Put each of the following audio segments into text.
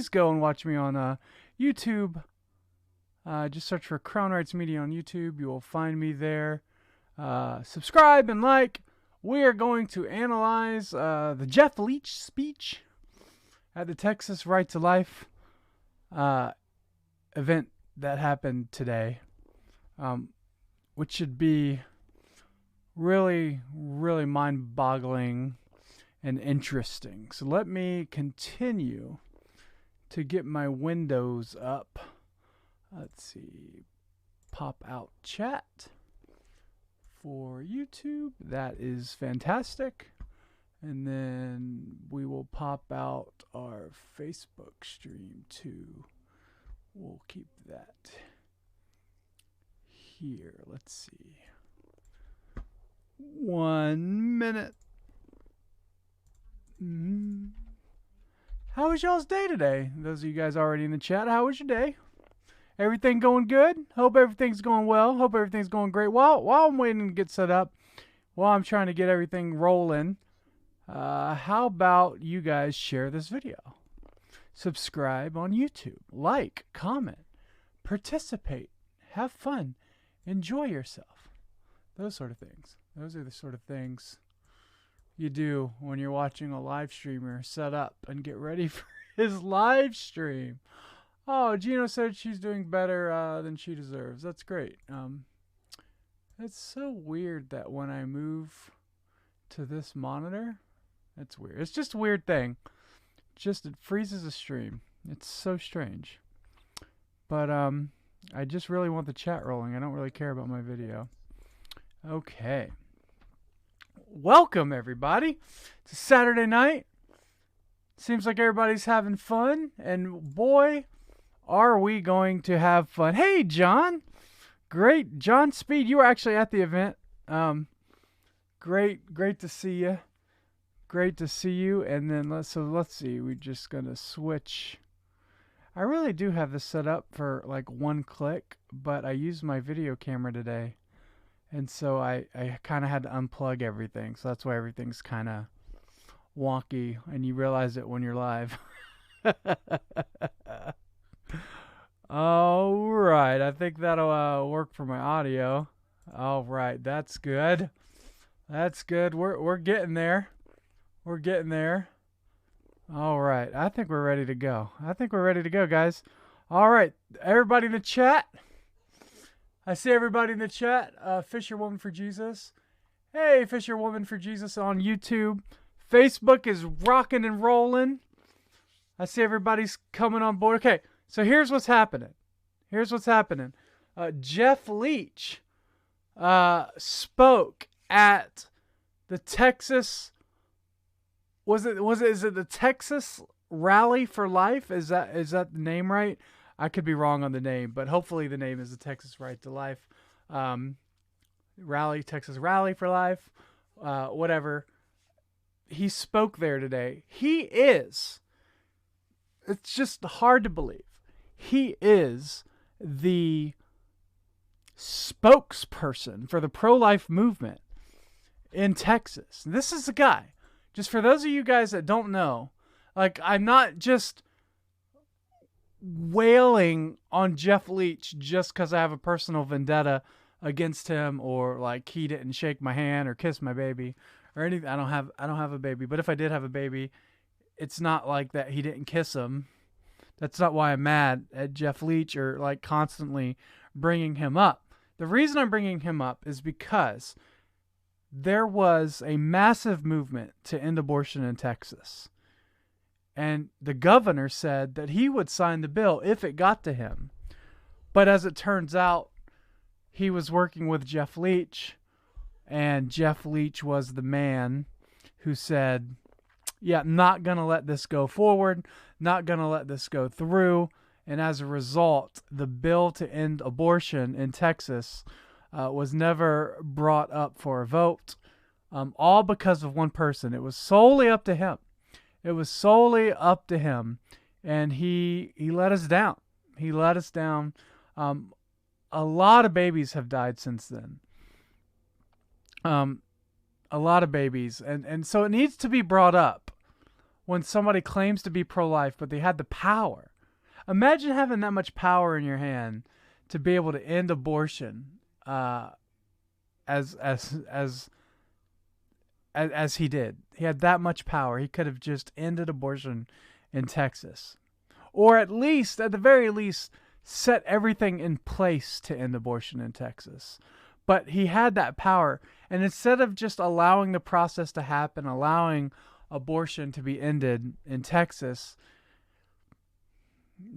please go and watch me on YouTube. Just search for Crown Rights Media on YouTube. You will find me there. Subscribe and like. We are going to analyze the Jeff Leach speech at the Texas Right to Life event that happened today, which should be really, really mind-boggling and interesting. So let me continue to get my windows up. Let's see. Pop out chat for YouTube. That is fantastic. And then we will pop out our Facebook stream too. We'll keep that here. Let's see. 1 minute. How was y'all's day today? Those of you guys already in the chat, how was your day? Everything going good? Hope everything's going well. Hope everything's going great. While I'm waiting to get set up, while I'm trying to get everything rolling, how about you guys share this video? Subscribe on YouTube. Like, comment, participate, have fun, enjoy yourself. Those sort of things. Those are the sort of things you do when you're watching a live streamer set up and get ready for his live stream. Oh, Gino said she's doing better than she deserves. That's great. It's so weird that when I move to this monitor, it's weird. It's just a weird thing. Just it freezes the stream. It's so strange. But I just really want the chat rolling. I don't really care about my video. Okay. Welcome, everybody. It's a Saturday night. Seems like everybody's having fun. And boy, are we going to have fun. Hey, John. Great. John Speed, you were actually at the event. Great to see you. Great to see you. And then let's see. We're just going to switch. I really do have this set up for like one click, but I used my video camera today. And so I kind of had to unplug everything. So that's why everything's kind of wonky. And you realize it when you're live. All right. I think that'll work for my audio. All right. That's good. That's good. We're getting there. We're getting there. All right. I think we're ready to go. I think we're ready to go, guys. All right. Everybody in the chat. I see everybody in the chat. Fisher Woman for Jesus. Hey, Fisher Woman for Jesus on YouTube. Facebook is rocking and rolling. I see everybody's coming on board. Okay, so here's what's happening. Here's what's happening. Jeff Leach spoke at the Texas. Is it the Texas Rally for Life? Is that the name right? I could be wrong on the name, but hopefully the name is the Texas Right to Life Rally, Texas Rally for Life, whatever. He spoke there today. It's just hard to believe. He is the spokesperson for the pro-life movement in Texas. This is the guy. Just for those of you guys that don't know, like, I'm not just wailing on Jeff Leach just because I have a personal vendetta against him, or like he didn't shake my hand or kiss my baby or anything. I don't have a baby, but if I did have a baby, it's not like that he didn't kiss him. That's not why I'm mad at Jeff Leach or like constantly bringing him up. The reason I'm bringing him up is because there was a massive movement to end abortion in Texas. And the governor said that he would sign the bill if it got to him. But as it turns out, he was working with Jeff Leach. And Jeff Leach was the man who said, yeah, not going to let this go forward. Not going to let this go through. And as a result, the bill to end abortion in Texas was never brought up for a vote. All because of one person. It was solely up to him. It was solely up to him, and he let us down. He let us down. A lot of babies have died since then. A lot of babies, and so it needs to be brought up. when somebody claims to be pro-life, but they had the power. Imagine having that much power in your hand to be able to end abortion, as he did. He had that much power. He could have just ended abortion in Texas, or at the very least, set everything in place to end abortion in Texas. But he had that power, and instead of just allowing the process to happen, allowing abortion to be ended in Texas,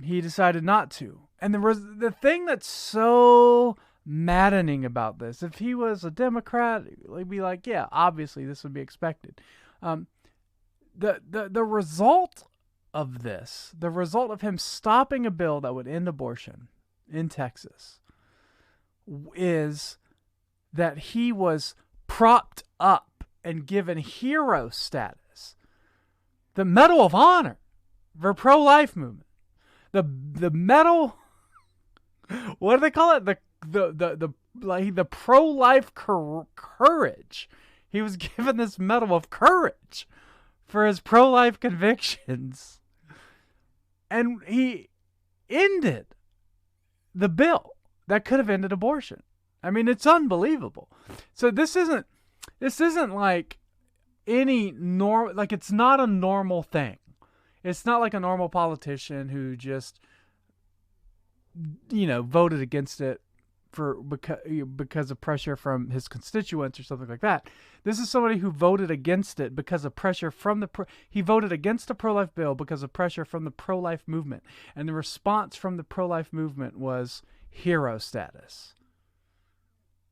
he decided not to. And the thing that's so maddening about this, if he was a Democrat, he'd be like, yeah, obviously this would be expected. The result of this, the result of him stopping a bill that would end abortion in Texas, is that he was propped up and given hero status, the Medal of Honor for pro-life movement. The medal, what do they call it? The pro-life courage. He was given this medal of courage for his pro-life convictions, and he ended the bill that could have ended abortion. I mean, it's unbelievable. So this isn't like any like, it's not a normal thing. It's not like a normal politician who just, voted against it because of pressure from his constituents or something like that. This is somebody who voted against it because of pressure from he voted against a pro-life bill because of pressure from the pro-life movement. And the response from the pro-life movement was hero status.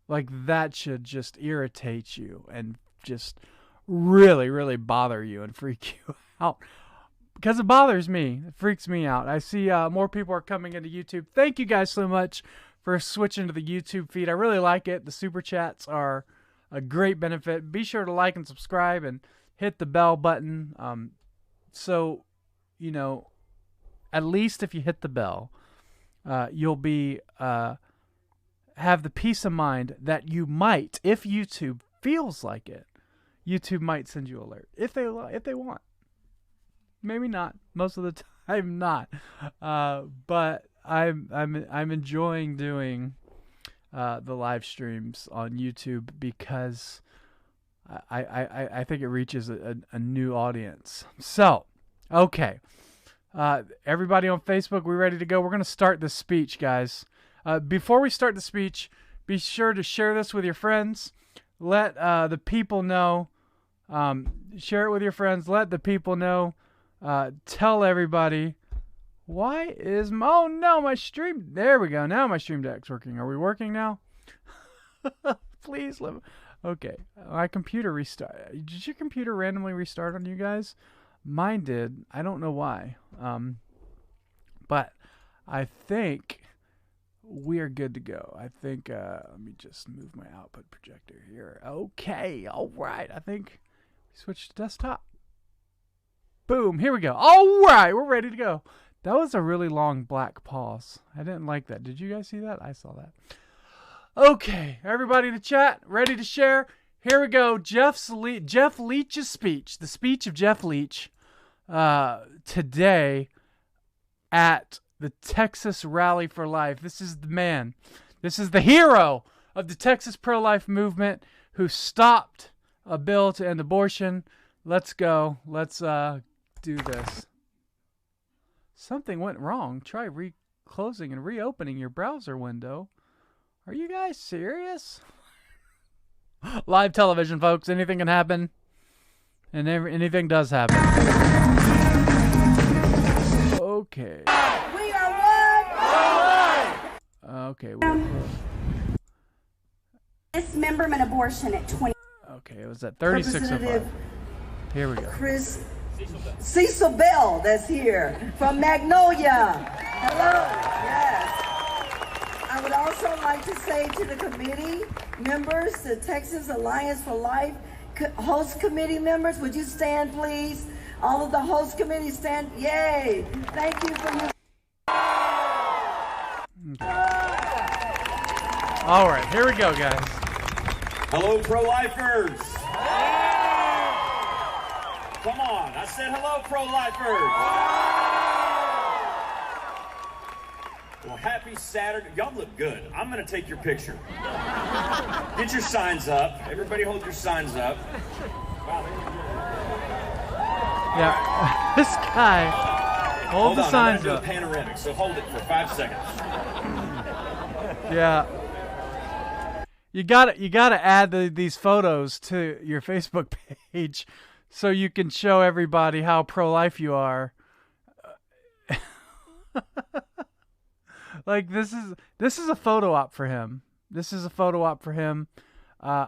Like, that should just irritate you and just really, really bother you and freak you out. Because it bothers me. It freaks me out. I see more people are coming into YouTube. Thank you guys so much for switching to the YouTube feed. I really like it. The super chats are a great benefit. Be sure to like and subscribe and hit the bell button. So, at least if you hit the bell, you'll be have the peace of mind that you might, if YouTube feels like it, YouTube might send you an alert if they want. Maybe not. Most of the time, not. But I'm enjoying doing the live streams on YouTube because I think it reaches a new audience. So, okay, everybody on Facebook, we ready to go? We're gonna start the speech, guys. Before we start the speech, be sure to share this with your friends. Let the people know. Share it with your friends. Let the people know. Tell everybody. Why is oh no, my stream, there we go, now my stream deck's working. Are we working now? Please let me, okay, my computer restart. Did your computer randomly restart on you guys? Mine did. I don't know why, but I think we are good to go. I think let me just move my output projector here. Okay, all right, I think we switched to desktop. Boom, here we go. All right, we're ready to go. That was a really long black pause. I didn't like that. Did you guys see that? I saw that. Okay, everybody in the chat, ready to share? Here we go. Jeff Leach's speech. The speech of Jeff Leach today at the Texas Rally for Life. This is the man. This is the hero of the Texas pro-life movement who stopped a bill to end abortion. Let's go. Let's do this. Something went wrong. Try closing and reopening your browser window. Are you guys serious? Live television, folks. Anything can happen. And anything does happen. Okay. We are what? Okay. Dismemberment abortion at 20. Okay, it was at 3605. Here we go. Cecil Bell, that's here from Magnolia. Hello. Yes. I would also like to say to the committee members, the Texas Alliance for Life host committee members, would you stand, please? All of the host committees stand. Yay! Thank you for your. All right, here we go, guys. Hello, pro-lifers. Come on. I said hello, pro-lifers. Well, happy Saturday. Y'all look good. I'm going to take your picture. Get your signs up. Everybody hold your signs up. Wow. Yeah, this guy. Hold the signs I'm gonna up. do a panoramic, so hold it for 5 seconds. Yeah. You gotta add these photos to your Facebook page so you can show everybody how pro-life you are. Like this is a photo op for him. This is a photo op for him. I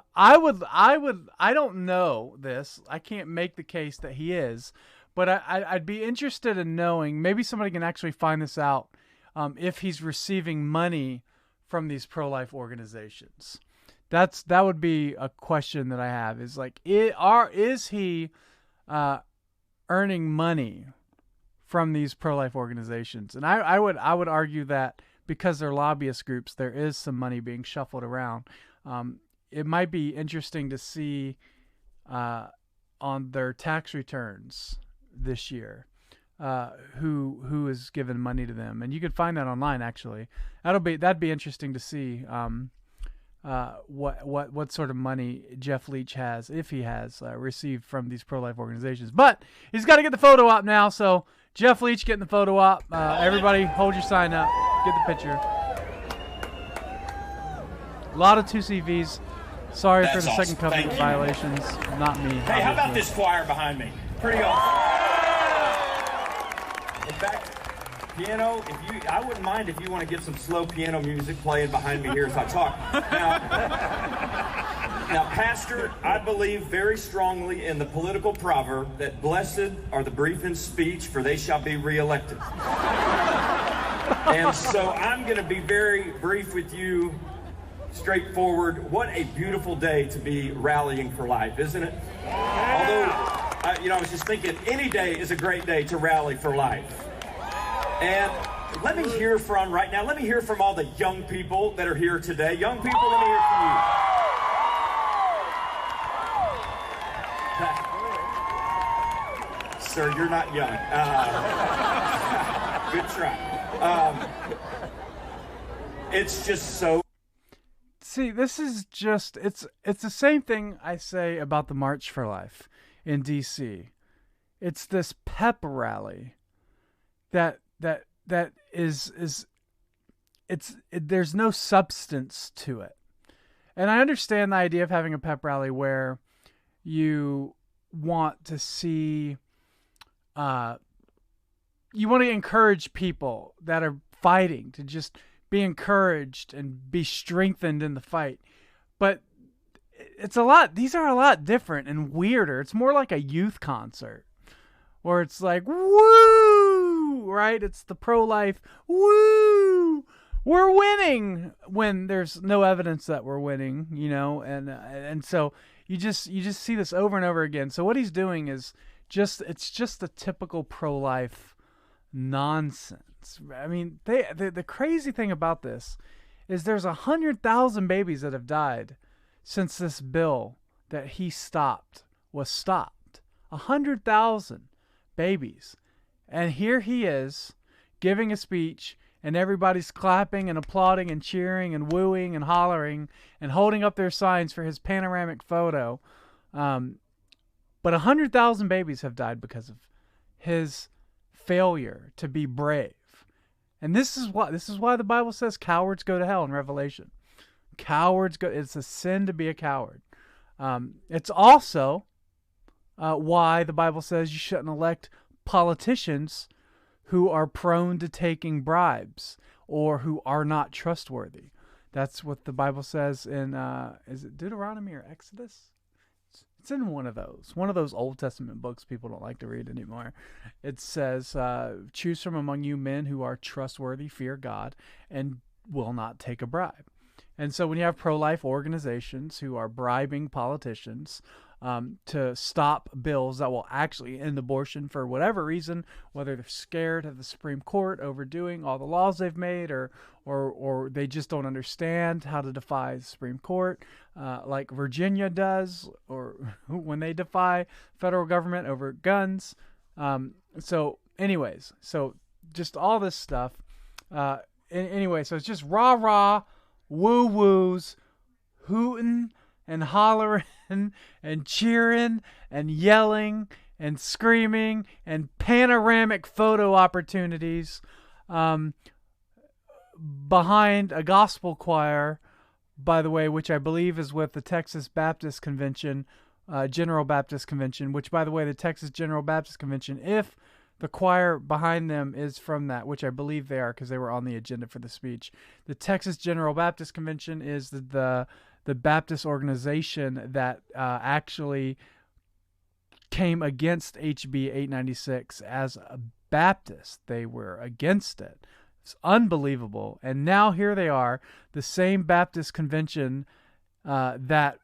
don't know this. I can't make the case that he is, but I'd be interested in knowing. Maybe somebody can actually find this out. If he's receiving money from these pro-life organizations, that would be a question that I have. Is like, is he earning money from these pro-life organizations? And I would argue that because they're lobbyist groups, there is some money being shuffled around. It might be interesting to see on their tax returns this year who is giving money to them, and you could find that online. Actually, that'd be interesting to see what sort of money Jeff Leach has, if he has received from these pro-life organizations. But he's got to get the photo op now, so Jeff Leach getting the photo op. Everybody hold your sign up, get the picture. A lot of 2CVs. Sorry That's for the awesome. second covenant violations. Not me. Hey, how about obviously. this choir behind me? Pretty awesome. In fact, piano, I wouldn't mind if you want to get some slow piano music playing behind me here as I talk. Now, Pastor, I believe very strongly in the political proverb that blessed are the brief in speech, for they shall be reelected. And so I'm going to be very brief with you, straightforward. What a beautiful day to be rallying for life, isn't it? Although, I was just thinking, any day is a great day to rally for life. And let me hear from all the young people that are here today. Young people, let me hear from you. Sir, you're not young. Good try. It's just so... See, this is just, it's the same thing I say about the March for Life in D.C. It's this pep rally that there's no substance to it. And I understand the idea of having a pep rally where you want to see, you want to encourage people that are fighting to just be encouraged and be strengthened in the fight. But these are a lot different and weirder. It's more like a youth concert where it's like, woo, right? It's the pro-life, woo, we're winning, when there's no evidence that we're winning, and so you just see this over and over again. So what he's doing is it's just the typical pro-life nonsense. I mean, the crazy thing about this is there's 100,000 babies that have died since this bill that he stopped was stopped. 100,000 babies. And here he is giving a speech, and everybody's clapping and applauding and cheering and wooing and hollering and holding up their signs for his panoramic photo. But 100,000 babies have died because of his failure to be brave. And this is why the Bible says cowards go to hell in Revelation. It's a sin to be a coward. It's also why the Bible says you shouldn't elect politicians who are prone to taking bribes or who are not trustworthy. That's what the Bible says in, is it Deuteronomy or Exodus? It's in one of those Old Testament books people don't like to read anymore. It says, choose from among you men who are trustworthy, fear God, and will not take a bribe. And so when you have pro-life organizations who are bribing politicians, to stop bills that will actually end abortion for whatever reason, whether they're scared of the Supreme Court overdoing all the laws they've made, or they just don't understand how to defy the Supreme Court, like Virginia does, or when they defy federal government over guns. So anyways, so just all this stuff. Anyway, so it's just rah-rah, woo-woos, hooting and hollering and cheering and yelling and screaming and panoramic photo opportunities behind a gospel choir, by the way, which I believe is with the Texas Baptist Convention, General Baptist Convention, which, by the way, the Texas General Baptist Convention, if the choir behind them is from that, which I believe they are because they were on the agenda for the speech. The Texas General Baptist Convention is the Baptist organization that actually came against HB 896 as a Baptist. They were against it. It's unbelievable. And now here they are, the same Baptist convention that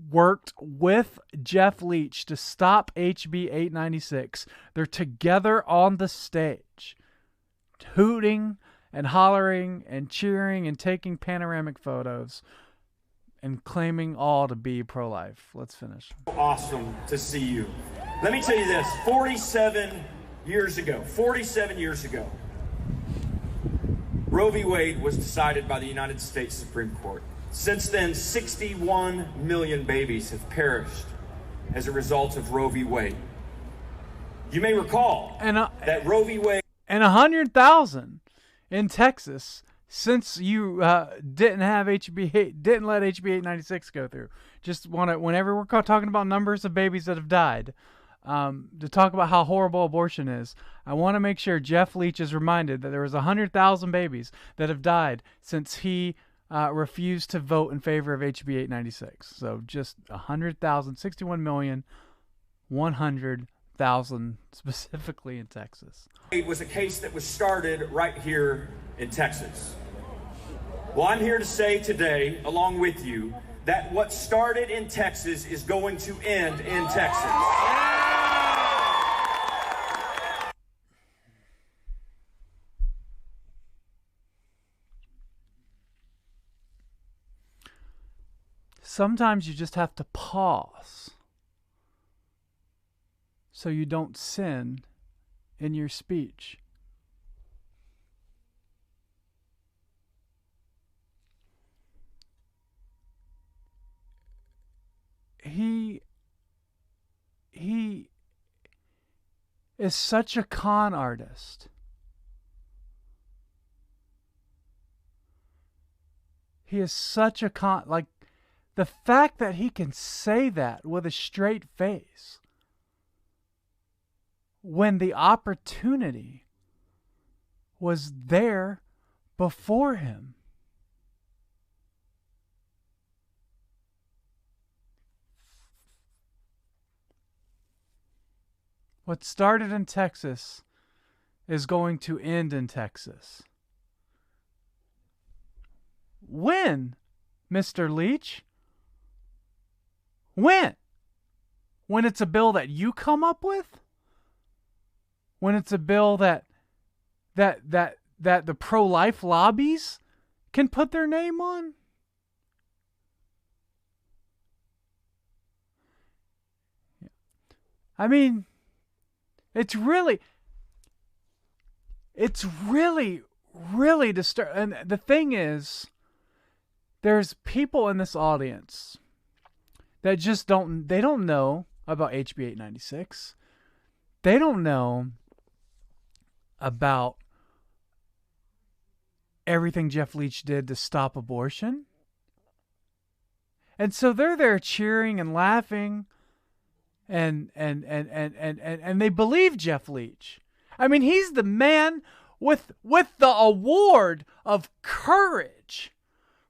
worked with Jeff Leach to stop HB 896. They're together on the stage, hooting and hollering and cheering and taking panoramic photos and claiming all to be pro-life. Let's finish. Awesome to see you. Let me tell you this, 47 years ago, Roe v. Wade was decided by the United States Supreme Court. Since then, 61 million babies have perished as a result of Roe v. Wade. You may recall that Roe v. Wade... And 100,000 in Texas since you didn't let HB 896 go through. Just want to, whenever we're talking about numbers of babies that have died, to talk about how horrible abortion is, I want to make sure Jeff Leach is reminded that there was 100,000 babies that have died since he refused to vote in favor of HB 896. So just 100,000, 61,100,000 specifically in Texas. It was a case that was started right here in Texas. Well, I'm here to say today, along with you, that what started in Texas is going to end in Texas. Sometimes you just have to pause so you don't sin in your speech. He is such a con artist. He is such a like, the fact that he can say that with a straight face when the opportunity was there before him. What started in Texas is going to end in Texas. When, Mr. Leach? When? When it's a bill that you come up with? When it's a bill that the pro-life lobbies can put their name on? I mean, it's really disturbing. And the thing is, there's people in this audience that just don't know about HB 896. They don't know about everything Jeff Leach did to stop abortion. And so they're there cheering and laughing and they believe Jeff Leach. I mean, he's the man with the award of courage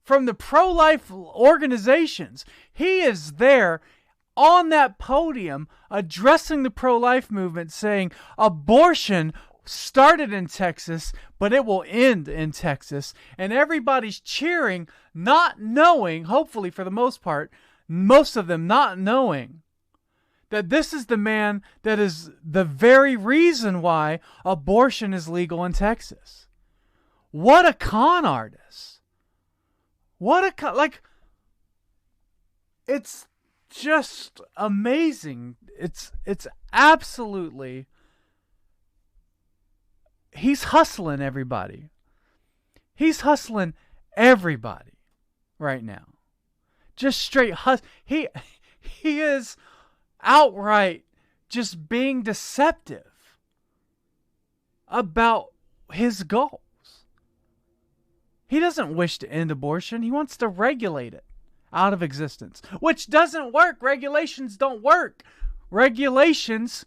from the pro-life organizations. He is there on that podium addressing the pro-life movement, saying abortion started in Texas, but it will end in Texas. And everybody's cheering, not knowing, hopefully for the most part, most of them not knowing that this is the man that is the very reason why abortion is legal in Texas. What a con artist. It's just amazing. It's absolutely, he's hustling everybody. He's hustling everybody right now. Just straight He is outright just being deceptive about his goals. He doesn't wish to end abortion. He wants to regulate it out of existence, which doesn't work. Regulations don't work. Regulations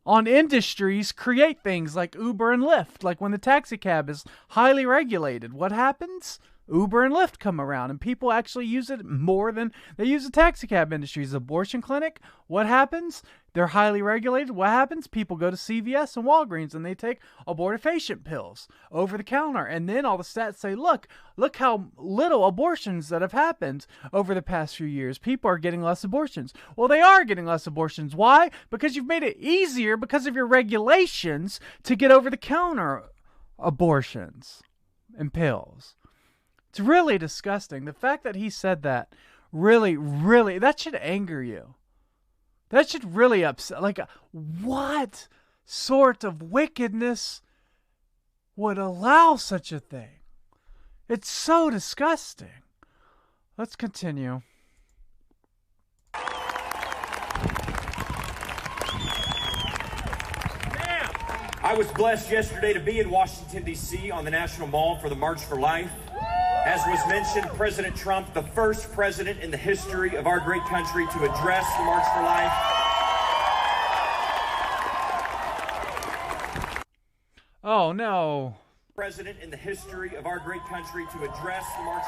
on industries create things like Uber and Lyft. Like when the taxi cab is highly regulated, what happens? Uber and Lyft come around and people actually use it more than they use the taxi cab industry's abortion clinic. What happens? They're highly regulated. What happens? People go to CVS and Walgreens and they take abortifacient pills over the counter. And then all the stats say, look how little abortions that have happened over the past few years. People are getting less abortions. Well, they are getting less abortions. Why? Because you've made it easier because of your regulations to get over the counter abortions and pills. It's really disgusting. The fact that he said that really, that should anger you. That should really upset. Like, what sort of wickedness would allow such a thing? It's so disgusting. Let's continue. I was blessed yesterday to be in Washington, D.C. on the National Mall for the March for Life. As was mentioned, President Trump, the first president in the history of our great country to address the March for Life. Oh, no. President in the history of our great country to address the March.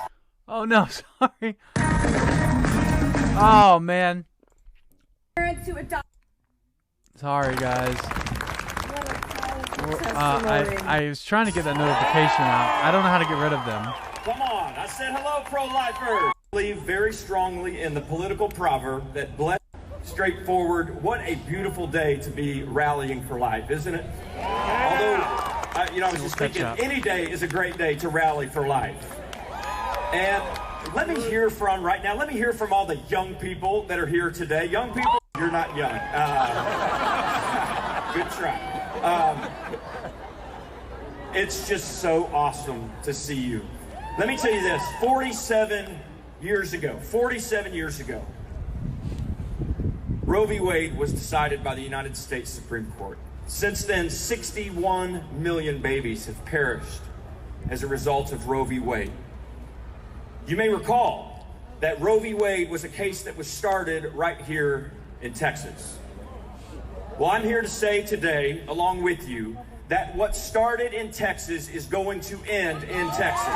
Oh, no, sorry. Oh, man. Sorry, guys. I was trying to get that notification out. I don't know how to get rid of them. Come on, I said hello, pro-lifers. I believe very strongly in the political proverb that blessed, straightforward, what a beautiful day to be rallying for life, isn't it? Although, I was just thinking, any day is a great day to rally for life. And let me hear from all the young people that are here today. Young people, you're not young. Good try. It's just so awesome to see you. Let me tell you this, 47 years ago, Roe v. Wade was decided by the United States Supreme Court. Since then, 61 million babies have perished as a result of Roe v. Wade. You may recall that Roe v. Wade was a case that was started right here in Texas. Well, I'm here to say today, along with you, that what started in Texas is going to end in Texas.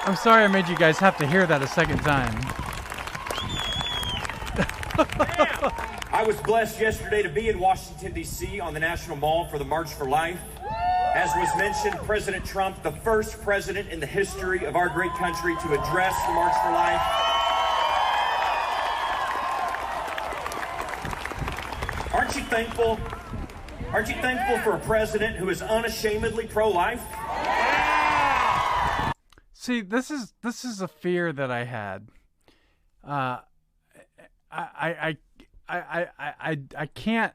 I'm sorry I made you guys have to hear that a second time. I was blessed yesterday to be in Washington, D.C. on the National Mall for the March for Life. As was mentioned, President Trump, the first president in the history of our great country to address the March for Life. Aren't you thankful? Aren't you thankful for a president who is unashamedly pro-life? See, this is a fear that I had. I can't.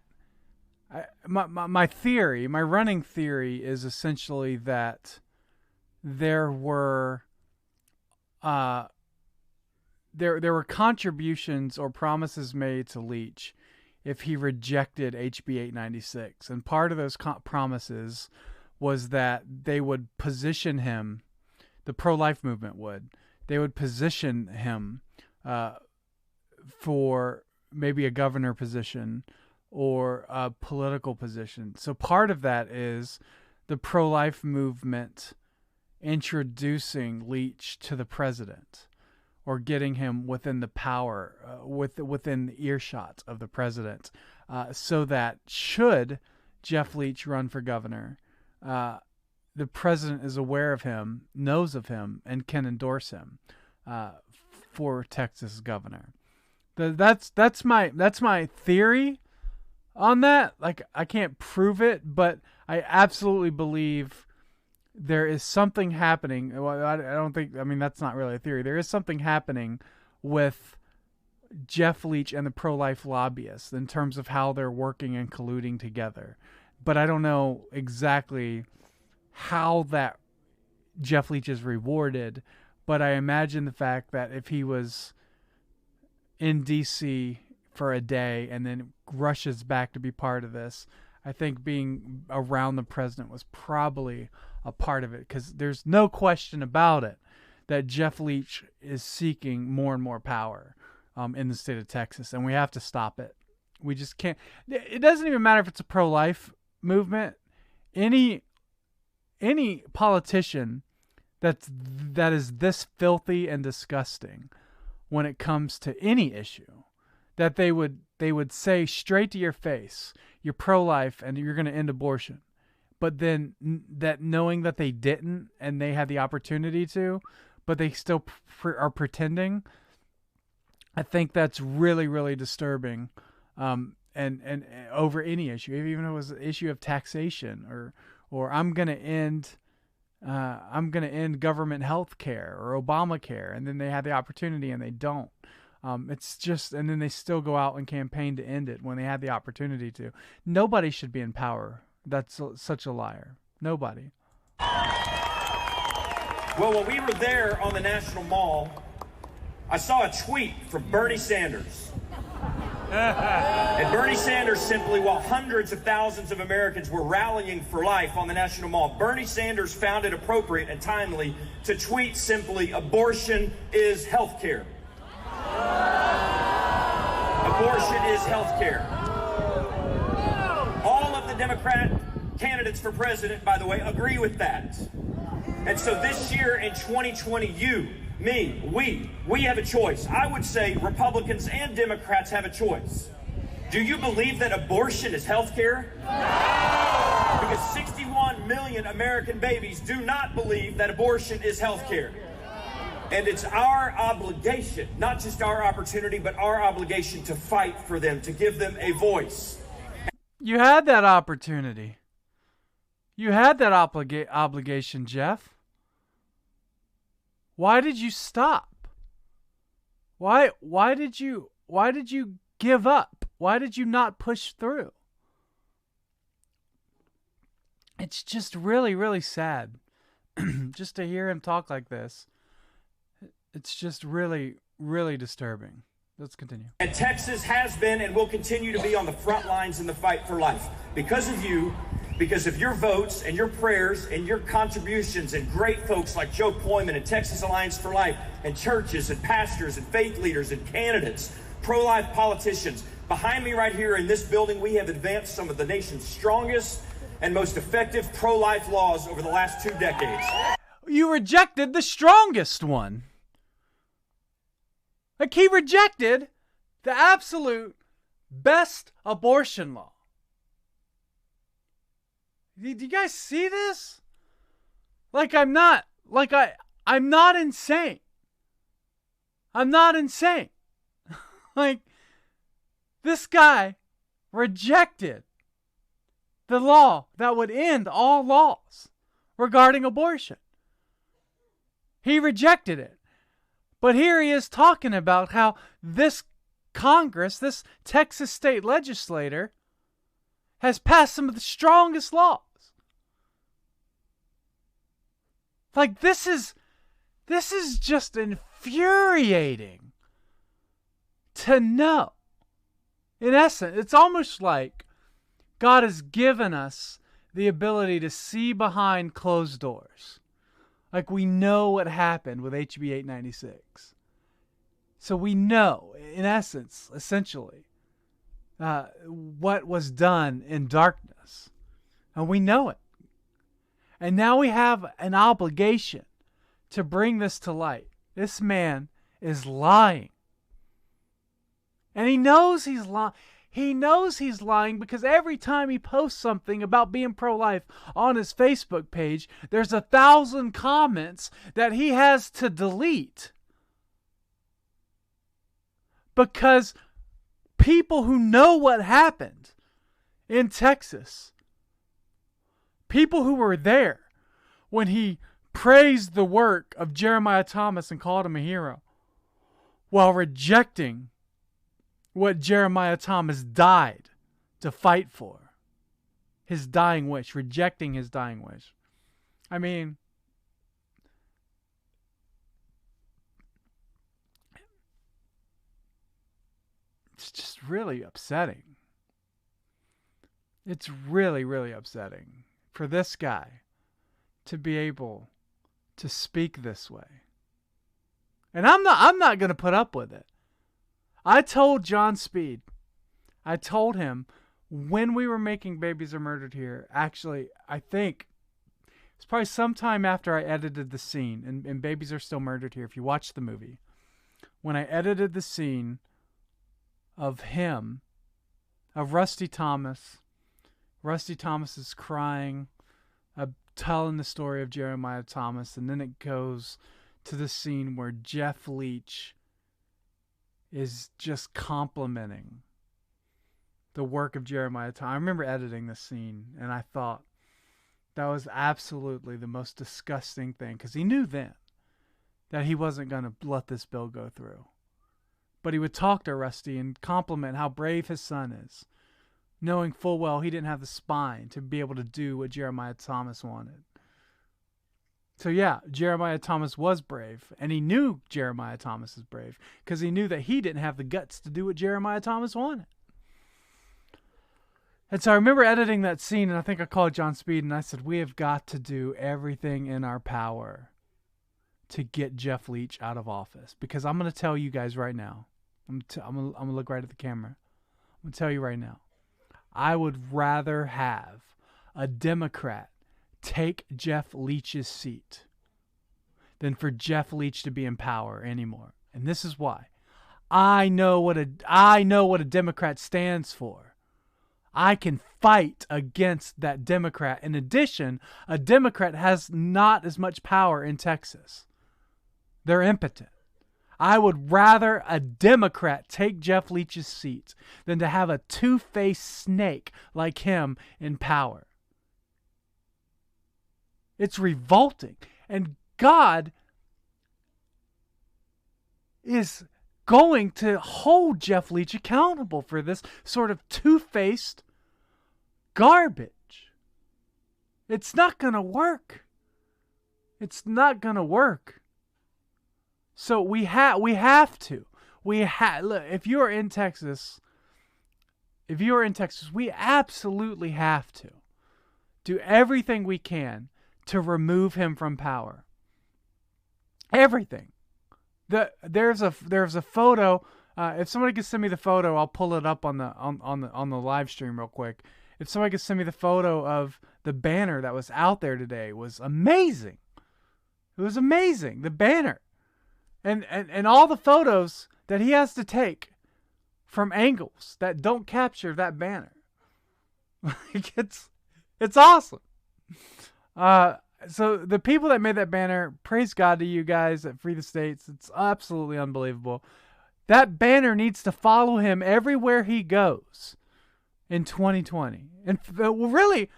My theory, my running theory, is essentially that there were contributions or promises made to Leach if he rejected HB 896, and part of those promises was that they would position him, the pro-life movement would position him for maybe a governor position or a political position. So part of that is the pro-life movement introducing Leach to the president, or getting him within the power, within the earshot of the president, so that should Jeff Leach run for governor, the president is aware of him, knows of him, and can endorse him for Texas governor. That's my theory on that. Like, I can't prove it, but I absolutely believe there is something happening. Well, I don't think, I mean, that's not really a theory. There is something happening with Jeff Leach and the pro-life lobbyists in terms of how they're working and colluding together. But I don't know exactly how that Jeff Leach is rewarded. But I imagine the fact that if he was in D.C. for a day and then rushes back to be part of this, I think being around the president was probably a part of it, because there's no question about it that Jeff Leach is seeking more and more power in the state of Texas, and we have to stop it. We just can't. It doesn't even matter if it's a pro-life movement. Any politician that is this filthy and disgusting when it comes to any issue, that they would say straight to your face, you're pro-life and you're going to end abortion, but then that knowing that they didn't and they had the opportunity to, but they still are pretending. I think that's really, really disturbing, and over any issue, even if it was an issue of taxation or I'm going to end government health care or Obamacare, and then they have the opportunity and they don't. It's just, and then they still go out and campaign to end it when they had the opportunity to. Nobody should be in power. That's such a liar. Nobody. Well, when we were there on the National Mall, I saw a tweet from Bernie Sanders. And Bernie Sanders simply, while hundreds of thousands of Americans were rallying for life on the National Mall, Bernie Sanders found it appropriate and timely to tweet simply, "Abortion is health care." Abortion is health care. All of the Democrat candidates for president, by the way, agree with that. And so this year in 2020, you, me, we have a choice. I would say Republicans and Democrats have a choice. Do you believe that abortion is health care? No! Because 61 million American babies do not believe that abortion is health care. And it's our obligation, not just our opportunity, but our obligation to fight for them, to give them a voice. You had that opportunity. You had that obligation, Jeff. Why did you stop? Why did you give up? Why did you not push through? It's just really, really sad just to hear him talk like this. It's just really, really disturbing. Let's continue. And Texas has been and will continue to be on the front lines in the fight for life. Because of you, because of your votes and your prayers and your contributions and great folks like Joe Poyman and Texas Alliance for Life and churches and pastors and faith leaders and candidates, pro-life politicians. Behind me right here in this building, we have advanced some of the nation's strongest and most effective pro-life laws over the last 2 decades. You rejected the strongest one. Like, he rejected the absolute best abortion law. Do you guys see this? I'm not insane. I'm not insane. Like, this guy rejected the law that would end all laws regarding abortion. He rejected it. But here he is talking about how this Congress, this Texas state legislator, has passed some of the strongest laws. Like, this is just infuriating to know. In essence, it's almost like God has given us the ability to see behind closed doors. Like, we know what happened with HB 896. So we know, in essence, essentially, what was done in darkness. And we know it. And now we have an obligation to bring this to light. This man is lying. And he knows he's lying. He knows he's lying because every time he posts something about being pro-life on his Facebook page, there's 1,000 comments that he has to delete. because people who know what happened in Texas, people who were there when he praised the work of Jeremiah Thomas and called him a hero, while rejecting what Jeremiah Thomas died to fight for, his dying wish, rejecting his dying wish. I mean, it's just really upsetting. It's really, really upsetting for this guy to be able to speak this way. And I'm not going to put up with it. I told John Speed, I told him when we were making Babies Are Murdered Here, actually, I think it's probably sometime after I edited the scene, and Babies Are Still Murdered Here, if you watch the movie, when I edited the scene of him, of Rusty Thomas. Rusty Thomas is crying, telling the story of Jeremiah Thomas, and then it goes to the scene where Jeff Leach is just complimenting the work of Jeremiah Thomas. I remember editing this scene, and I thought that was absolutely the most disgusting thing, because he knew then that he wasn't going to let this bill go through. But he would talk to Rusty and compliment how brave his son is, knowing full well he didn't have the spine to be able to do what Jeremiah Thomas wanted. So yeah, Jeremiah Thomas was brave, and he knew Jeremiah Thomas is brave because he knew that he didn't have the guts to do what Jeremiah Thomas wanted. And so I remember editing that scene, and I think I called John Speed, and I said, we have got to do everything in our power to get Jeff Leach out of office. Because I'm going to tell you guys right now, I'm going to look right at the camera. I'm going to tell you right now, I would rather have a Democrat take Jeff Leach's seat than for Jeff Leach to be in power anymore. And this is why. I know what a Democrat stands for. I can fight against that Democrat. In addition, a Democrat has not as much power in Texas. They're impotent. I would rather a Democrat take Jeff Leach's seat than to have a two-faced snake like him in power. It's revolting. And God is going to hold Jeff Leach accountable for this sort of two-faced garbage. It's not going to work. It's not going to work. So we have to. Look, if you're in Texas, we absolutely have to do everything we can to remove him from power. Everything. There's a photo. If somebody could send me the photo, I'll pull it up on the live stream real quick. If somebody could send me the photo of the banner that was out there today, it was amazing. It was amazing. The banner. And all the photos that he has to take from angles that don't capture that banner. It's awesome. So the people that made that banner, praise God to you guys at Free the States. It's absolutely unbelievable. That banner needs to follow him everywhere he goes in 2020. And really,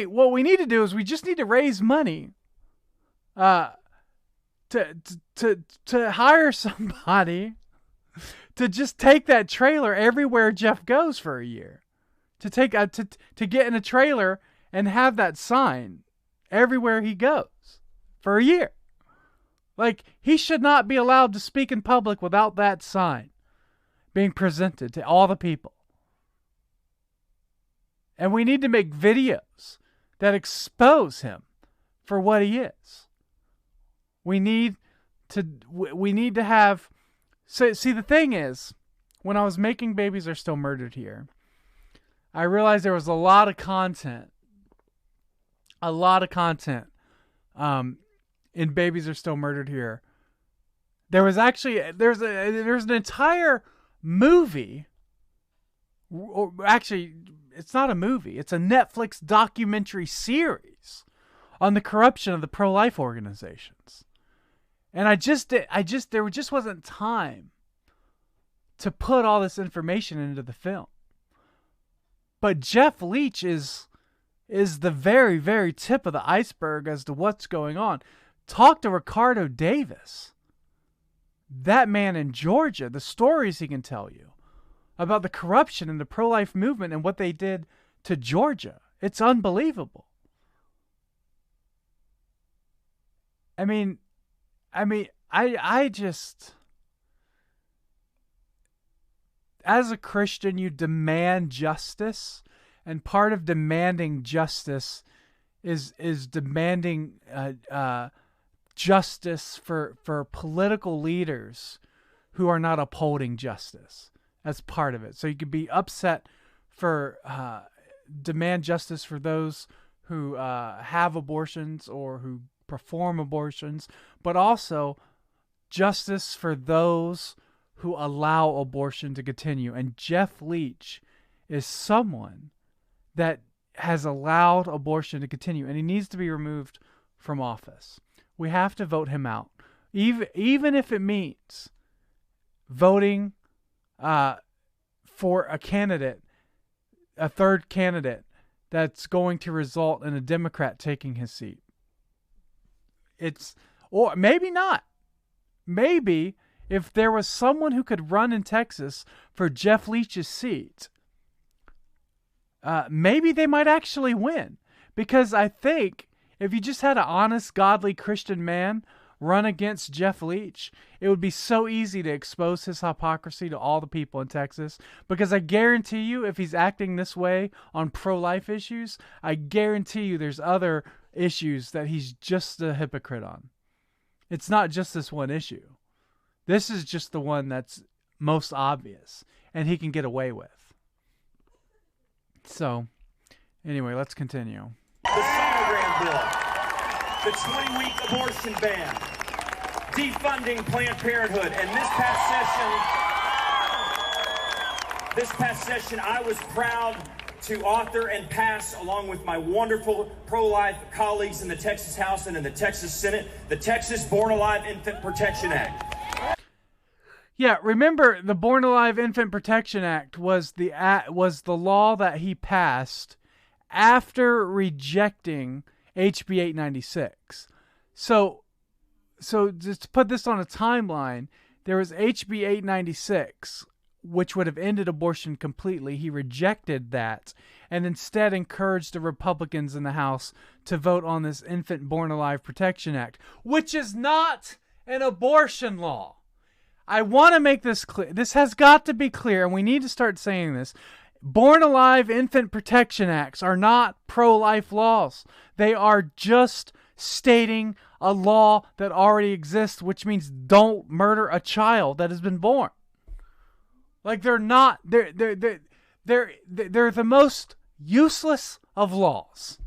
what we need to do is we just need to raise money to hire somebody to just take that trailer everywhere Jeff goes for a year. To get in a trailer and have that sign everywhere he goes for a year. Like, he should not be allowed to speak in public without that sign being presented to all the people. And we need to make videos that expose him for what he is. We need to have... So, see, the thing is, when I was making Babies Are Still Murdered Here, I realized there was a lot of content in Babies Are Still Murdered Here. There's an entire movie, or actually, it's not a movie, it's a Netflix documentary series on the corruption of the pro-life organizations. And there just wasn't time to put all this information into the film. But Jeff Leach is the very, very tip of the iceberg as to what's going on. Talk to Ricardo Davis. That man in Georgia, the stories he can tell you about the corruption in the pro-life movement and what they did to Georgia. It's unbelievable. I just, as a Christian, you demand justice, and part of demanding justice is demanding justice for political leaders who are not upholding justice. That's part of it. So you could be upset for demand justice for those who have abortions or who perform abortions, but also justice for those who allow abortion to continue. And Jeff Leach is someone that has allowed abortion to continue, and he needs to be removed from office. We have to vote him out, even if it means voting for a candidate, a third candidate that's going to result in a Democrat taking his seat. Or maybe not. Maybe if there was someone who could run in Texas for Jeff Leach's seat, maybe they might actually win. Because I think if you just had an honest, godly Christian man run against Jeff Leach, it would be so easy to expose his hypocrisy to all the people in Texas. Because I guarantee you, if he's acting this way on pro-life issues, I guarantee you there's other issues that he's just a hypocrite on. It's not just this one issue. This is just the one that's most obvious and he can get away with. So, anyway, let's continue. The sonogram bill, the 20-week abortion ban, defunding Planned Parenthood, and this past session, I was proud to author and pass, along with my wonderful pro-life colleagues in the Texas House and in the Texas Senate, the Texas Born Alive Infant Protection Act. Yeah, remember the Born Alive Infant Protection Act was the law that he passed after rejecting HB 896. So just to put this on a timeline, there was HB 896, which would have ended abortion completely. He rejected that and instead encouraged the Republicans in the House to vote on this Infant Born Alive Protection Act, which is not an abortion law. I want to make this clear. This has got to be clear, and we need to start saying this. Born Alive Infant Protection Acts are not pro-life laws. They are just stating a law that already exists, which means don't murder a child that has been born. Like they're the most useless of laws.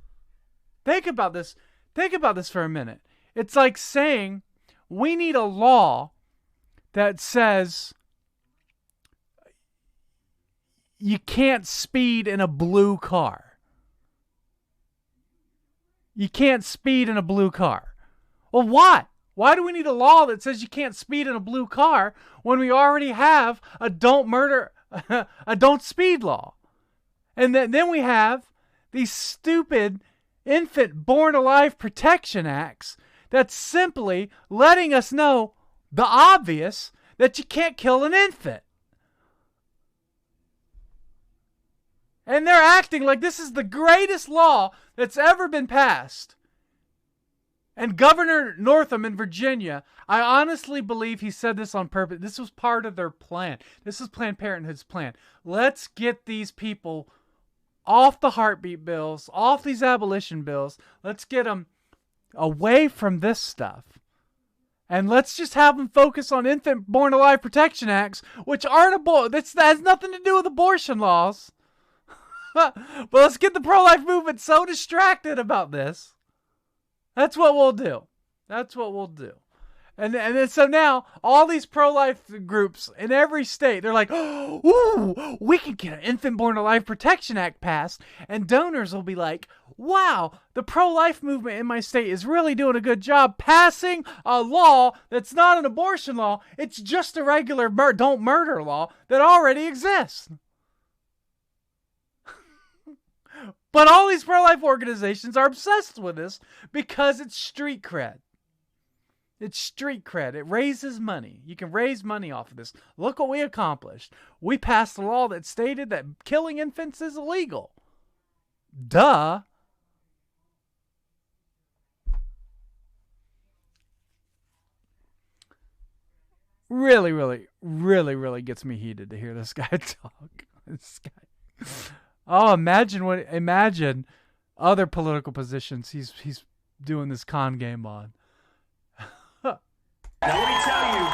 Think about this. Think about this for a minute. It's like saying we need a law that says you can't speed in a blue car. You can't speed in a blue car. Well, why? Why do we need a law that says you can't speed in a blue car when we already have a don't speed law? And then we have these stupid Infant Born Alive Protection Acts that's simply letting us know the obvious, that you can't kill an infant. And they're acting like this is the greatest law that's ever been passed. And Governor Northam in Virginia, I honestly believe he said this on purpose. This was part of their plan. This is Planned Parenthood's plan. Let's get these people off the heartbeat bills, off these abolition bills. Let's get them away from this stuff. And let's just have them focus on Infant Born Alive Protection Acts, which aren't that has nothing to do with abortion laws. But let's get the pro-life movement so distracted about this. That's what we'll do. That's what we'll do. And then, so now all these pro-life groups in every state, they're like, ooh, we can get an Infant Born to Life Protection Act passed. And donors will be like, wow, the pro-life movement in my state is really doing a good job passing a law that's not an abortion law. It's just a regular don't murder law that already exists. But all these pro-life organizations are obsessed with this because it's street cred. It's street cred. It raises money. You can raise money off of this. Look what we accomplished. We passed a law that stated that killing infants is illegal. Duh. Really, really, really, really gets me heated to hear this guy talk. This guy. Oh, imagine other political positions he's doing this con game on. Now, let me tell you,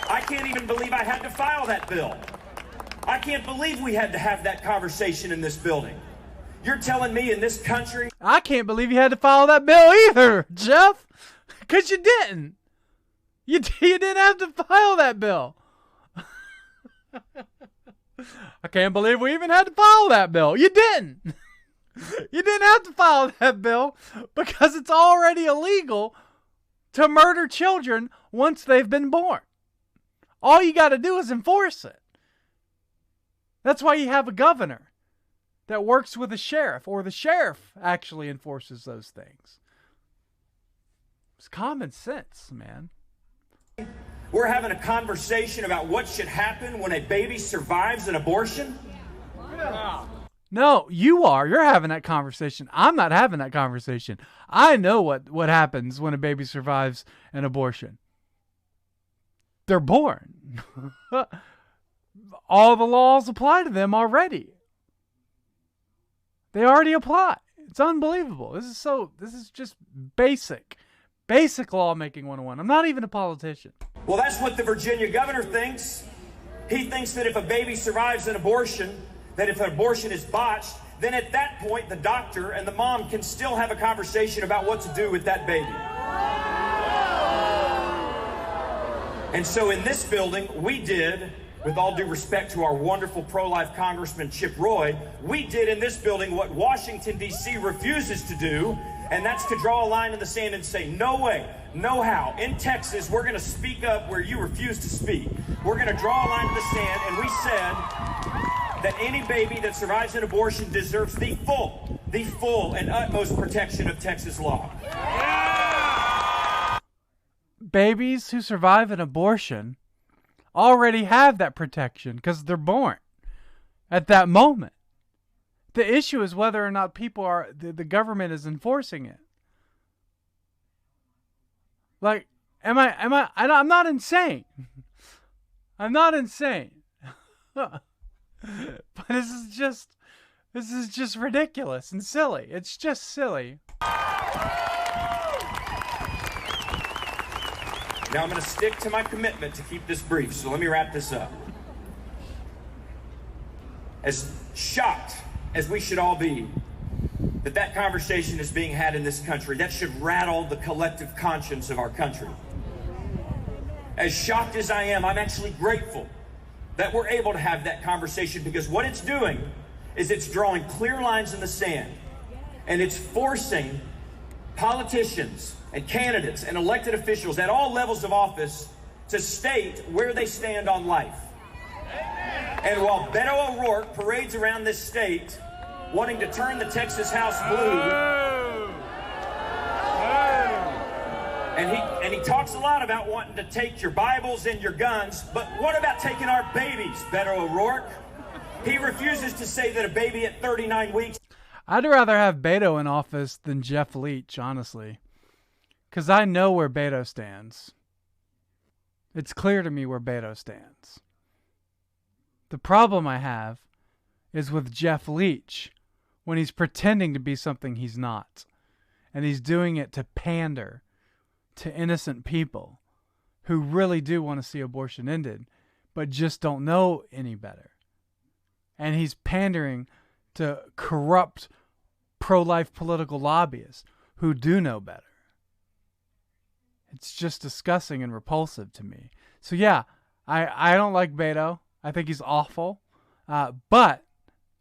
I can't even believe I had to file that bill. I can't believe we had to have that conversation in this building. You're telling me in this country... I can't believe you had to file that bill either, Jeff. Because you didn't. You didn't have to file that bill. I can't believe we even had to file that bill. You didn't. You didn't have to file that bill because it's already illegal to murder children once they've been born. All you got to do is enforce it. That's why you have a governor that works with a sheriff, or the sheriff actually enforces those things. It's common sense, man. We're having a conversation about what should happen when a baby survives an abortion? No, you are. You're having that conversation. I'm not having that conversation. I know what happens when a baby survives an abortion. They're born. All the laws apply to them already. They already apply. It's unbelievable. This is just basic lawmaking 101. I'm not even a politician. Well, that's what the Virginia governor thinks. He thinks that if a baby survives an abortion, that if an abortion is botched, then at that point the doctor and the mom can still have a conversation about what to do with that baby. And so in this building, we did, with all due respect to our wonderful pro-life Congressman Chip Roy, we did in this building what Washington, D.C. refuses to do, and that's to draw a line in the sand and say, no way, no how. In Texas, we're going to speak up where you refuse to speak. We're going to draw a line in the sand, and we said that any baby that survives an abortion deserves the full and utmost protection of Texas law. Babies who survive an abortion already have that protection because they're born at that moment. The issue is whether or not the government is enforcing it. Like, I'm not insane. I'm not insane. But this is just ridiculous and silly. It's just silly. Now I'm going to stick to my commitment to keep this brief, so let me wrap this up. As shocked as we should all be that conversation is being had in this country, that should rattle the collective conscience of our country. As shocked as I am, I'm actually grateful that we're able to have that conversation, because what it's doing is it's drawing clear lines in the sand, and it's forcing politicians and candidates and elected officials at all levels of office to state where they stand on life. And while Beto O'Rourke parades around this state wanting to turn the Texas House blue, and he talks a lot about wanting to take your Bibles and your guns, but what about taking our babies, Beto O'Rourke? He refuses to say that a baby at 39 weeks... I'd rather have Beto in office than Jeff Leach, honestly. Because I know where Beto stands. It's clear to me where Beto stands. The problem I have is with Jeff Leach when he's pretending to be something he's not. And he's doing it to pander to innocent people who really do want to see abortion ended, but just don't know any better. And he's pandering to corrupt pro-life political lobbyists who do know better. It's just disgusting and repulsive to me. So yeah, I don't like Beto. I think he's awful. But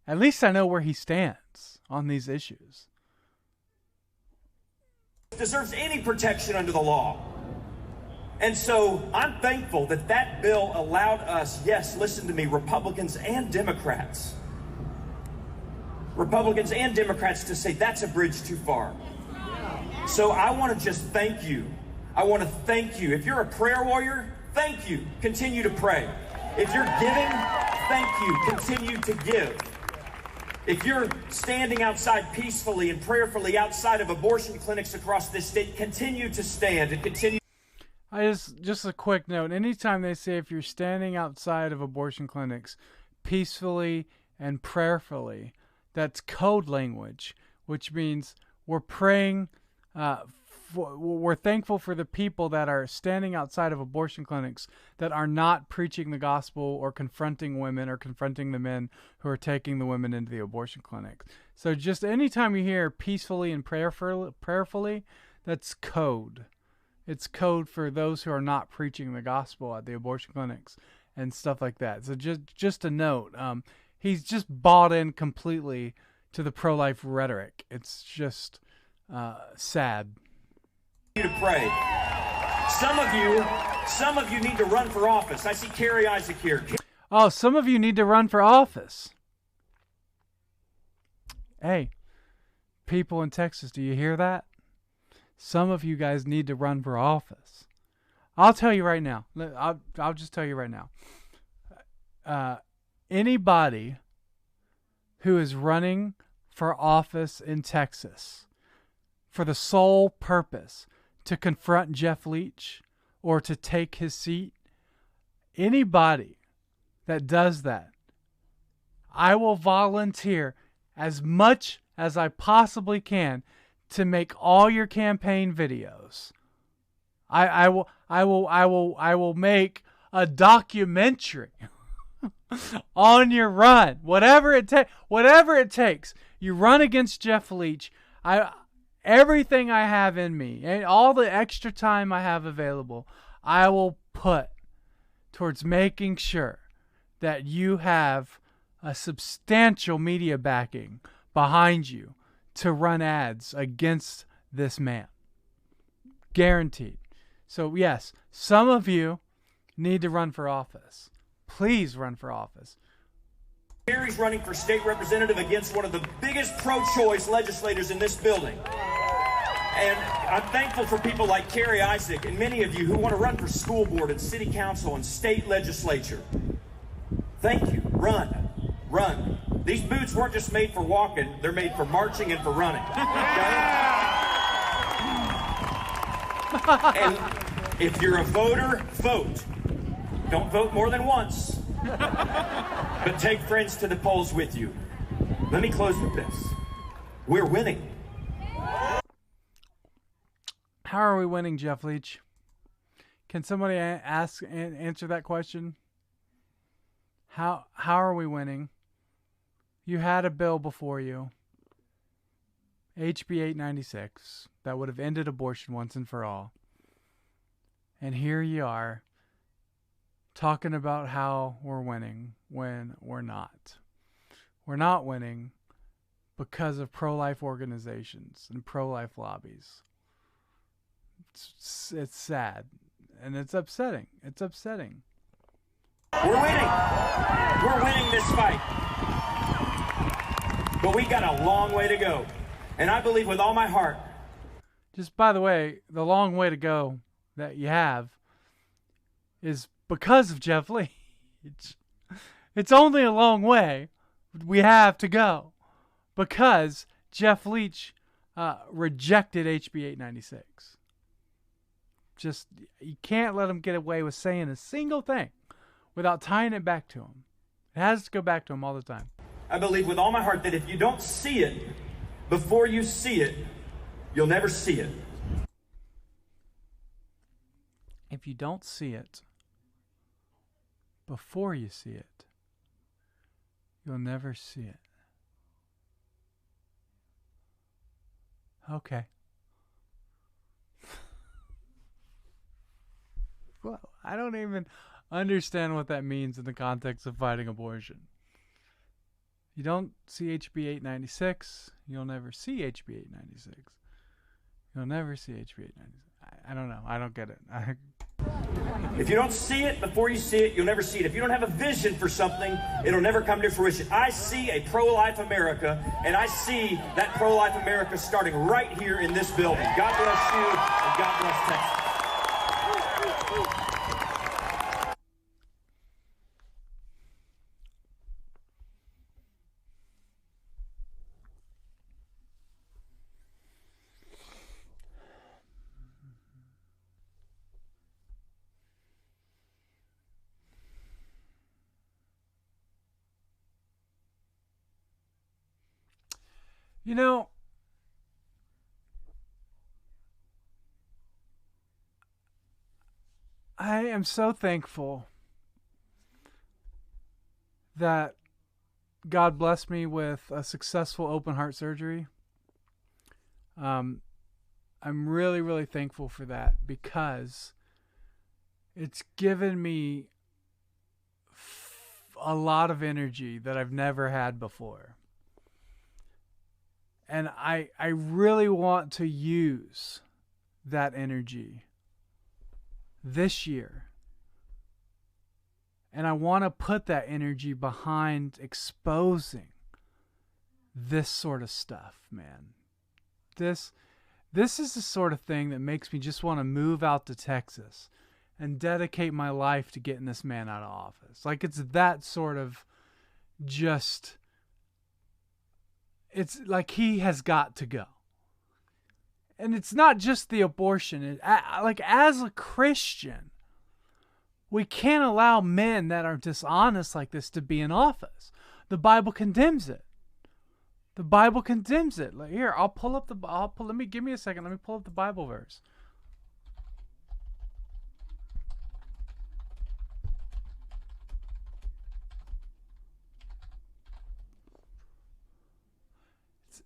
at least I know where he stands on these issues. Deserves any protection under the law. And so I'm thankful that that bill allowed us, yes, listen to me, Republicans and Democrats to say that's a bridge too far. So I want to just thank you. I want to thank you. If you're a prayer warrior, thank you. Continue to pray. If you're giving, thank you. Continue to give. If you're standing outside peacefully and prayerfully outside of abortion clinics across this state, continue to stand and continue. Just a quick note. Anytime they say if you're standing outside of abortion clinics peacefully and prayerfully, that's code language, which means we're praying, we're thankful for the people that are standing outside of abortion clinics that are not preaching the gospel or confronting women or confronting the men who are taking the women into the abortion clinic. So just anytime you hear peacefully and prayerfully, that's code. It's code for those who are not preaching the gospel at the abortion clinics and stuff like that. So just a note, he's just bought in completely to the pro-life rhetoric. It's just sad. To pray. Some of you need to run for office. I see Carrie Isaac here. Oh, some of you need to run for office. Hey, people in Texas, do you hear that? Some of you guys need to run for office. I'll tell you right now. I'll just tell you right now. Anybody who is running for office in Texas for the sole purpose to confront Jeff Leach or to take his seat, anybody that does that, I will volunteer as much as I possibly can to make all your campaign videos. I will make a documentary on your run. Whatever it takes. You run against Jeff Leach. Everything I have in me and all the extra time I have available, I will put towards making sure that you have a substantial media backing behind you to run ads against this man. Guaranteed. So yes, some of you need to run for office. Please run for office. Gary's running for state representative against one of the biggest pro-choice legislators in this building. And I'm thankful for people like Carrie Isaac and many of you who want to run for school board and city council and state legislature. Thank you. Run. Run. These boots weren't just made for walking, they're made for marching and for running. Okay? And if you're a voter, vote. Don't vote more than once. But take friends to the polls with you. Let me close with this. We're winning. How are we winning, Jeff Leach? Can somebody answer that question? How are we winning? You had a bill before you, HB 896, that would have ended abortion once and for all. And here you are talking about how we're winning when we're not. We're not winning because of pro-life organizations and pro-life lobbies. It's sad, and it's upsetting. It's upsetting. We're winning. We're winning this fight. But we got a long way to go. And I believe with all my heart. Just by the way, the long way to go that you have is because of Jeff Leach. It's only a long way we have to go because Jeff Leach rejected HB 896. Just, you can't let him get away with saying a single thing without tying it back to him. It has to go back to him all the time. I believe with all my heart that if you don't see it before you see it, you'll never see it. If you don't see it before you see it, you'll never see it. Okay. Well, I don't even understand what that means in the context of fighting abortion. You don't see HB 896. You'll never see HB 896. You'll never see HB 896. I don't know. I don't get it. If you don't see it before you see it, you'll never see it. If you don't have a vision for something, it'll never come to fruition. I see a pro-life America, and I see that pro-life America starting right here in this building. God bless you, and God bless Texas. You know, I am so thankful that God blessed me with a successful open heart surgery. I'm really, really thankful for that because it's given me a lot of energy that I've never had before. And I really want to use that energy this year. And I want to put that energy behind exposing this sort of stuff, man. This is the sort of thing that makes me just want to move out to Texas and dedicate my life to getting this man out of office. Like, it's that sort of just... It's like he has got to go. And it's not just the abortion. Like, as a Christian, we can't allow men that are dishonest like this to be in office. The Bible condemns it. The Bible condemns it. Like, here, give me a second. Let me pull up the Bible verse.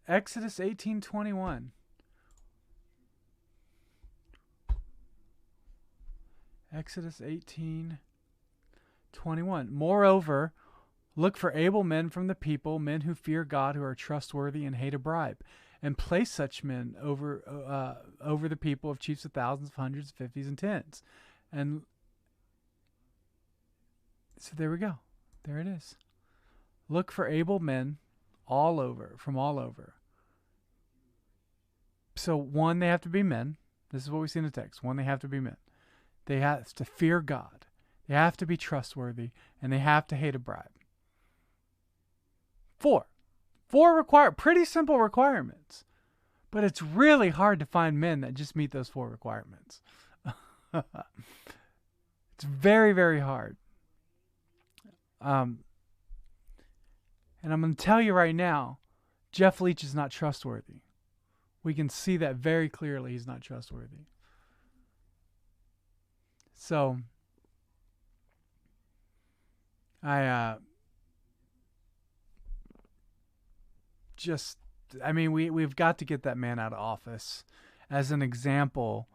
Exodus 18:21. Exodus 18:21. Moreover, look for able men from the people, men who fear God, who are trustworthy and hate a bribe, and place such men over the people of chiefs of thousands, of hundreds, fifties, and tens. And so there we go. There it is. Look for able men from all over. So, one, they have to be men. This is what we see in the text. One, they have to be men. They have to fear God. They have to be trustworthy, and they have to hate a bribe. Four pretty simple requirements, but it's really hard to find men that just meet those 4 requirements. It's very, very hard. And I'm going to tell you right now, Jeff Leach is not trustworthy. We can see that very clearly. He's not trustworthy. So, we've got to get that man out of office as an example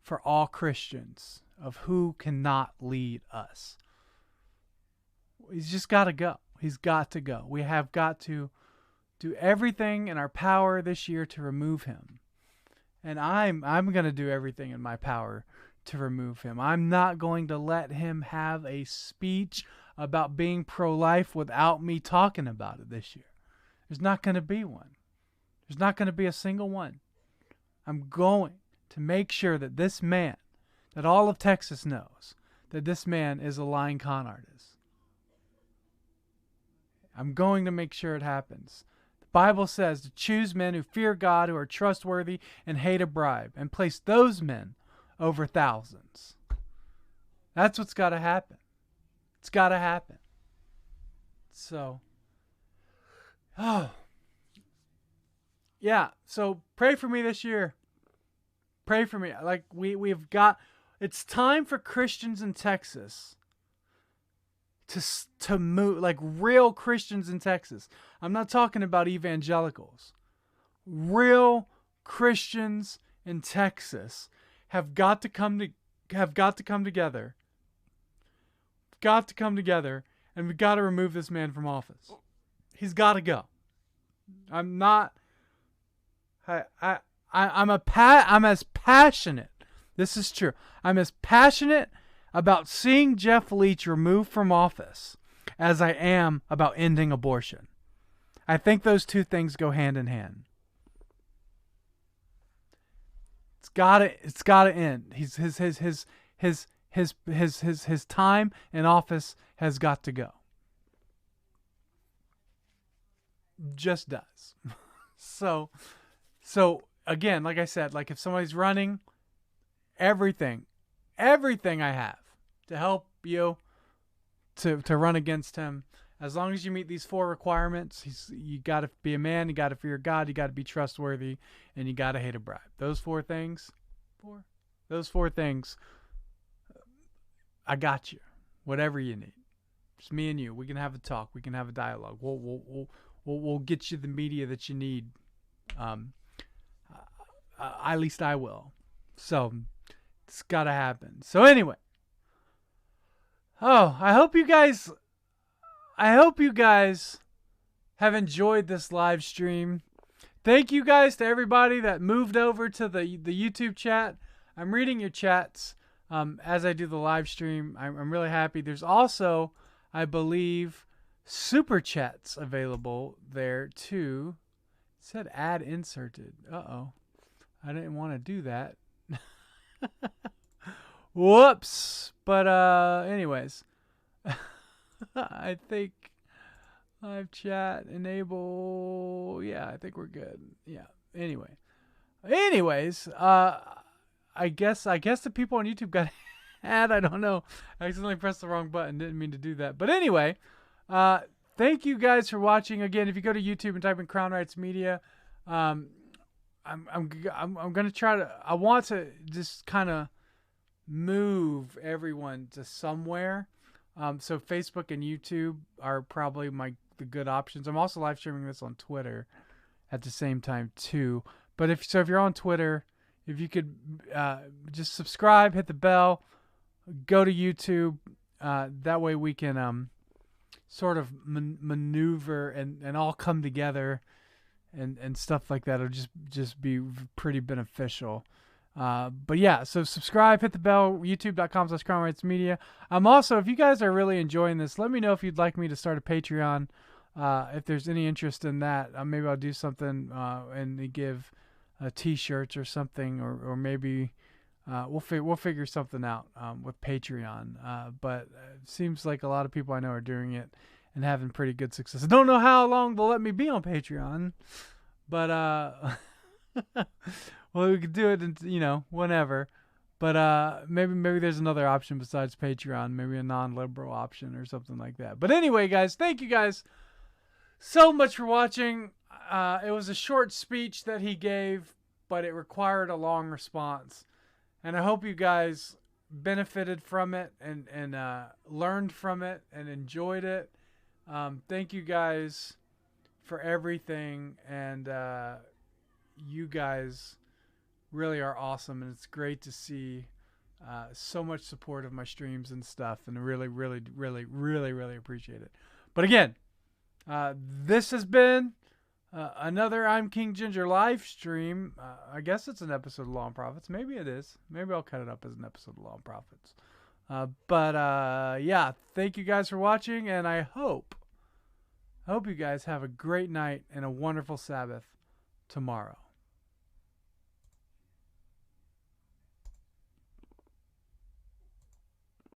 for all Christians of who cannot lead us. He's just got to go. He's got to go. We have got to do everything in our power this year to remove him. And I'm going to do everything in my power to remove him. I'm not going to let him have a speech about being pro-life without me talking about it this year. There's not going to be one. There's not going to be a single one. I'm going to make sure that this man, that all of Texas knows, that this man is a lying con artist. I'm going to make sure it happens. The Bible says to choose men who fear God, who are trustworthy, and hate a bribe, and place those men over thousands. That's what's got to happen. It's got to happen. So, yeah. So pray for me this year. Pray for me. Like we've got. It's time for Christians in Texas to move, like real Christians in Texas. I'm not talking about evangelicals. Real Christians in Texas have got to come have got to come together. Got to come together, and we got to remove this man from office. He's got to go. I'm not. I'm as passionate. This is true. I'm as passionate about seeing Jeff Leach removed from office as I am about ending abortion. I think those two things go hand in hand. It's gotta end. His time in office has got to go. Just does. So again, like I said, like if somebody's running, everything I have to help you to run against him. As long as you meet these 4 requirements, you got to be a man, you got to fear God, you got to be trustworthy, and you got to hate a bribe. Those 4 things, I got you. Whatever you need, just me and you. We can have a talk. We can have a dialogue. We'll get you the media that you need. At least I will. So it's got to happen. So anyway, I hope you guys have enjoyed this live stream. Thank you guys to everybody that moved over to the YouTube chat. I'm reading your chats as I do the live stream. I'm really happy. There's also, I believe, super chats available there too. It said add inserted. Uh-oh. I didn't want to do that. Whoops. But anyways, I think live chat enable. Yeah, I think we're good. Yeah. Anyways, I guess the people on YouTube got ad. I don't know. I accidentally pressed the wrong button. Didn't mean to do that. But anyway, thank you guys for watching. Again, if you go to YouTube and type in Crown Rights Media, I'm gonna try to. I want to just kind of move everyone to somewhere. So Facebook and YouTube are probably the good options. I'm also live streaming this on Twitter at the same time too. But if you're on Twitter, if you could just subscribe, hit the bell, go to YouTube. That way we can sort of maneuver and all come together and stuff like that. It'll just be pretty beneficial. But yeah, so subscribe, hit the bell, youtube.com/crownrightsmedia. I'm also, if you guys are really enjoying this, let me know if you'd like me to start a Patreon. If there's any interest in that, maybe I'll do something and give t-shirts or something, or maybe we'll figure something out with Patreon. But it seems like a lot of people I know are doing it and having pretty good success. I don't know how long they'll let me be on Patreon, but well, we could do it, whenever. But maybe there's another option besides Patreon, maybe a non-liberal option or something like that. But anyway, guys, thank you guys so much for watching. It was a short speech that he gave, but it required a long response. And I hope you guys benefited from it and learned from it and enjoyed it. Thank you guys for everything. And you guys really are awesome. And it's great to see so much support of my streams and stuff. And really, really, really, really, really appreciate it. But again, this has been another I'm King Ginger live stream. I guess it's an episode of Law and Profits. Maybe it is. Maybe I'll cut it up as an episode of Law and Profits. But yeah, thank you guys for watching, and I hope you guys have a great night and a wonderful Sabbath tomorrow.